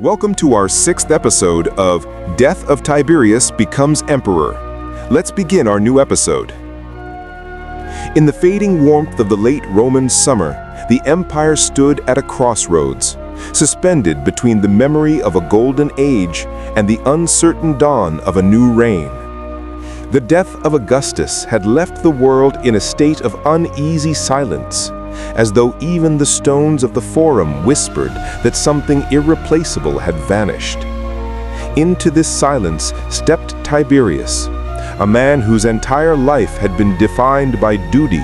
Welcome to our 6th episode of Death of Tiberius Becomes Emperor. Let's begin our new episode. In the fading warmth of the late Roman summer, the empire stood at a crossroads, suspended between the memory of a golden age and the uncertain dawn of a new reign. The death of Augustus had left the world in a state of uneasy silence, as though even the stones of the Forum whispered that something irreplaceable had vanished. Into this silence stepped Tiberius, a man whose entire life had been defined by duty,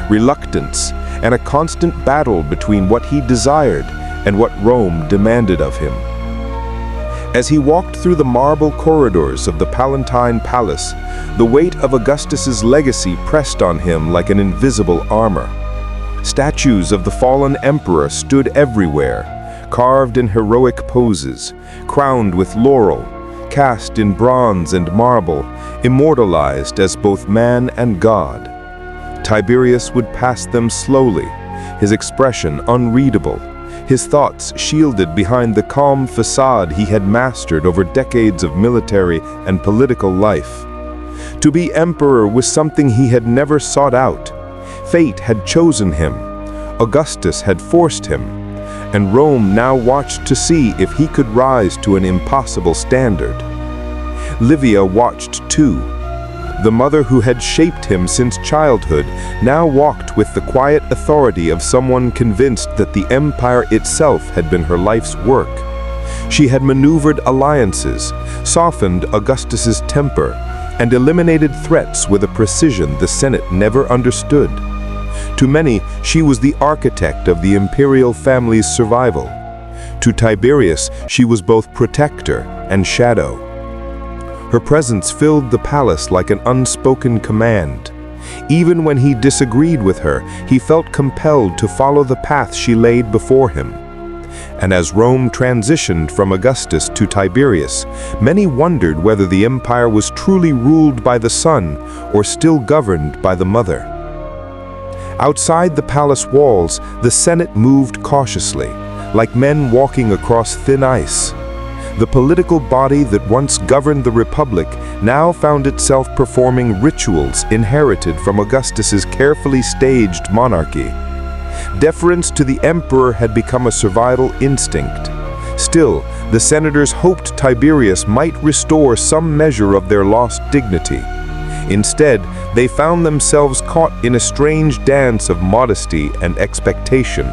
reluctance, and a constant battle between what he desired and what Rome demanded of him. As he walked through the marble corridors of the Palatine Palace, the weight of Augustus's legacy pressed on him like an invisible armor. Statues of the fallen emperor stood everywhere, carved in heroic poses, crowned with laurel, cast in bronze and marble, immortalized as both man and god. Tiberius would pass them slowly, his expression unreadable, his thoughts shielded behind the calm facade he had mastered over decades of military and political life. To be emperor was something he had never sought out. Fate had chosen him, Augustus had forced him, and Rome now watched to see if he could rise to an impossible standard. Livia watched too. The mother who had shaped him since childhood now walked with the quiet authority of someone convinced that the empire itself had been her life's work. She had maneuvered alliances, softened Augustus's temper, and eliminated threats with a precision the Senate never understood. To many, she was the architect of the imperial family's survival. To Tiberius, she was both protector and shadow. Her presence filled the palace like an unspoken command. Even when he disagreed with her, he felt compelled to follow the path she laid before him. And as Rome transitioned from Augustus to Tiberius, many wondered whether the empire was truly ruled by the son or still governed by the mother. Outside the palace walls, the Senate moved cautiously, like men walking across thin ice. The political body that once governed the Republic now found itself performing rituals inherited from Augustus's carefully staged monarchy. Deference to the emperor had become a survival instinct. Still, the senators hoped Tiberius might restore some measure of their lost dignity. Instead, they found themselves caught in a strange dance of modesty and expectation.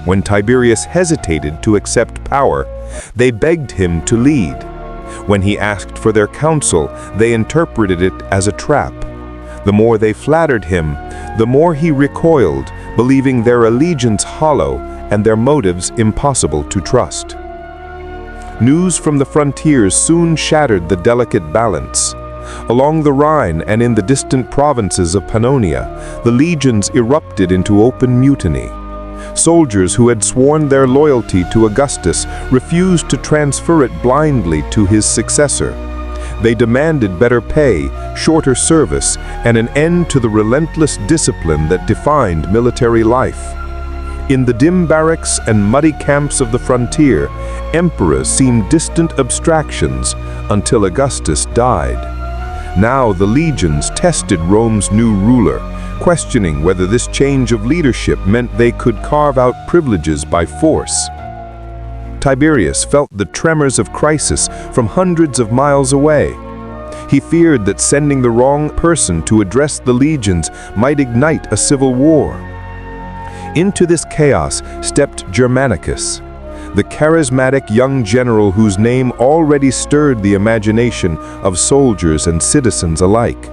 When Tiberius hesitated to accept power, they begged him to lead. When he asked for their counsel, they interpreted it as a trap. The more they flattered him, the more he recoiled, believing their allegiance hollow and their motives impossible to trust. News from the frontiers soon shattered the delicate balance. Along the Rhine and in the distant provinces of Pannonia, the legions erupted into open mutiny. Soldiers who had sworn their loyalty to Augustus refused to transfer it blindly to his successor. They demanded better pay, shorter service, and an end to the relentless discipline that defined military life. In the dim barracks and muddy camps of the frontier, emperors seemed distant abstractions until Augustus died. Now the legions tested Rome's new ruler, questioning whether this change of leadership meant they could carve out privileges by force. Tiberius felt the tremors of crisis from hundreds of miles away. He feared that sending the wrong person to address the legions might ignite a civil war. Into this chaos stepped Germanicus, the charismatic young general whose name already stirred the imagination of soldiers and citizens alike.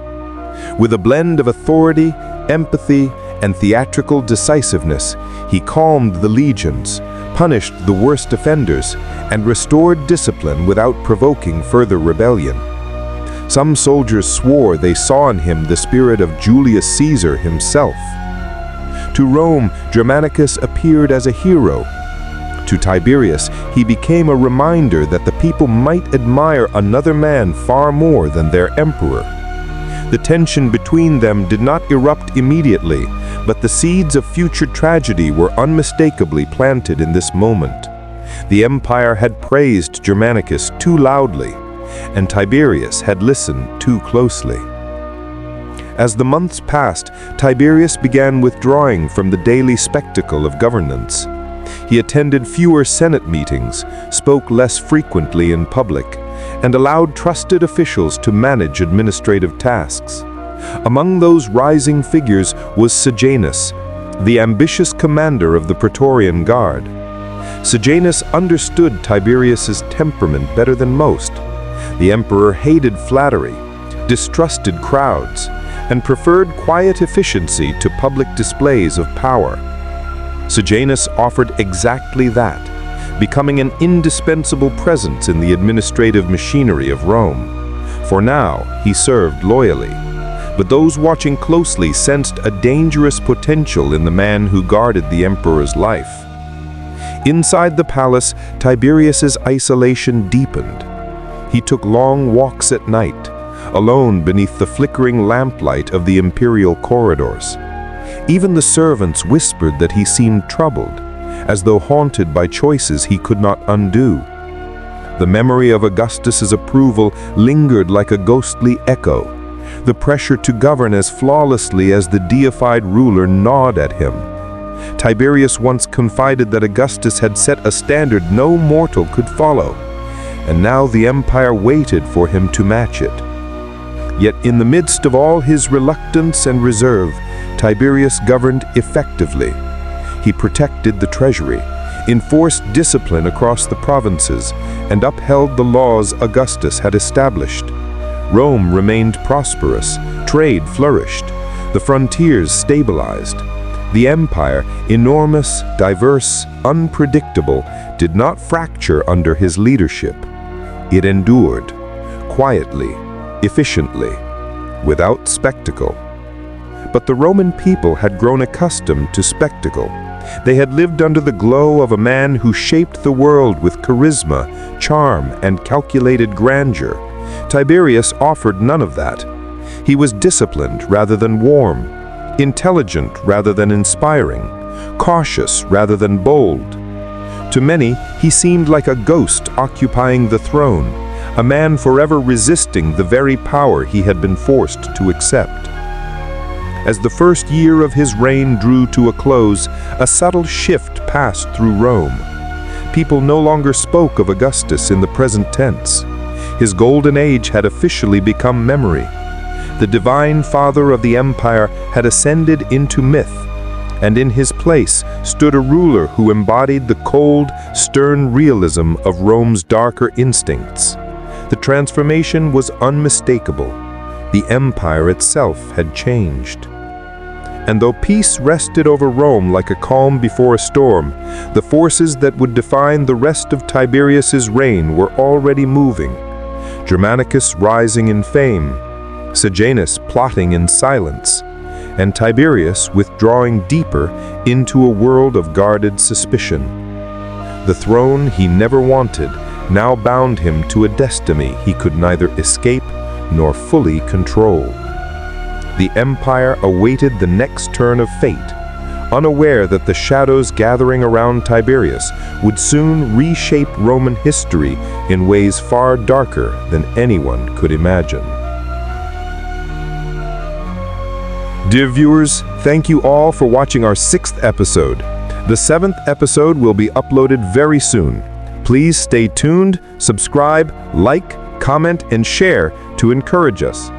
With a blend of authority, empathy, and theatrical decisiveness, he calmed the legions, punished the worst offenders, and restored discipline without provoking further rebellion. Some soldiers swore they saw in him the spirit of Julius Caesar himself. To Rome, Germanicus appeared as a hero. To Tiberius, he became a reminder that the people might admire another man far more than their emperor. The tension between them did not erupt immediately, but the seeds of future tragedy were unmistakably planted in this moment. The empire had praised Germanicus too loudly, and Tiberius had listened too closely. As the months passed, Tiberius began withdrawing from the daily spectacle of governance. He attended fewer Senate meetings, spoke less frequently in public, and allowed trusted officials to manage administrative tasks. Among those rising figures was Sejanus, the ambitious commander of the Praetorian Guard. Sejanus understood Tiberius's temperament better than most. The emperor hated flattery, distrusted crowds, and preferred quiet efficiency to public displays of power. Sejanus offered exactly that, becoming an indispensable presence in the administrative machinery of Rome. For now, he served loyally, but those watching closely sensed a dangerous potential in the man who guarded the emperor's life. Inside the palace, Tiberius's isolation deepened. He took long walks at night, alone beneath the flickering lamplight of the imperial corridors. Even the servants whispered that he seemed troubled, as though haunted by choices he could not undo. The memory of Augustus's approval lingered like a ghostly echo. The pressure to govern as flawlessly as the deified ruler gnawed at him. Tiberius once confided that Augustus had set a standard no mortal could follow, and now the empire waited for him to match it. Yet in the midst of all his reluctance and reserve, Tiberius governed effectively. He protected the treasury, enforced discipline across the provinces, and upheld the laws Augustus had established. Rome remained prosperous, trade flourished, the frontiers stabilized. The empire, enormous, diverse, unpredictable, did not fracture under his leadership. It endured, quietly, efficiently, without spectacle. But the Roman people had grown accustomed to spectacle. They had lived under the glow of a man who shaped the world with charisma, charm, and calculated grandeur. Tiberius offered none of that. He was disciplined rather than warm, intelligent rather than inspiring, cautious rather than bold. To many, he seemed like a ghost occupying the throne, a man forever resisting the very power he had been forced to accept. As the first year of his reign drew to a close, a subtle shift passed through Rome. People no longer spoke of Augustus in the present tense. His golden age had officially become memory. The divine father of the empire had ascended into myth, and in his place stood a ruler who embodied the cold, stern realism of Rome's darker instincts. The transformation was unmistakable. The empire itself had changed. And though peace rested over Rome like a calm before a storm, the forces that would define the rest of Tiberius's reign were already moving. Germanicus rising in fame, Sejanus plotting in silence, and Tiberius withdrawing deeper into a world of guarded suspicion. The throne he never wanted now bound him to a destiny he could neither escape nor fully control. The empire awaited the next turn of fate, unaware that the shadows gathering around Tiberius would soon reshape Roman history in ways far darker than anyone could imagine. Dear viewers, thank you all for watching our 6th episode. The 7th episode will be uploaded very soon. Please stay tuned, subscribe, like, comment, and share to encourage us.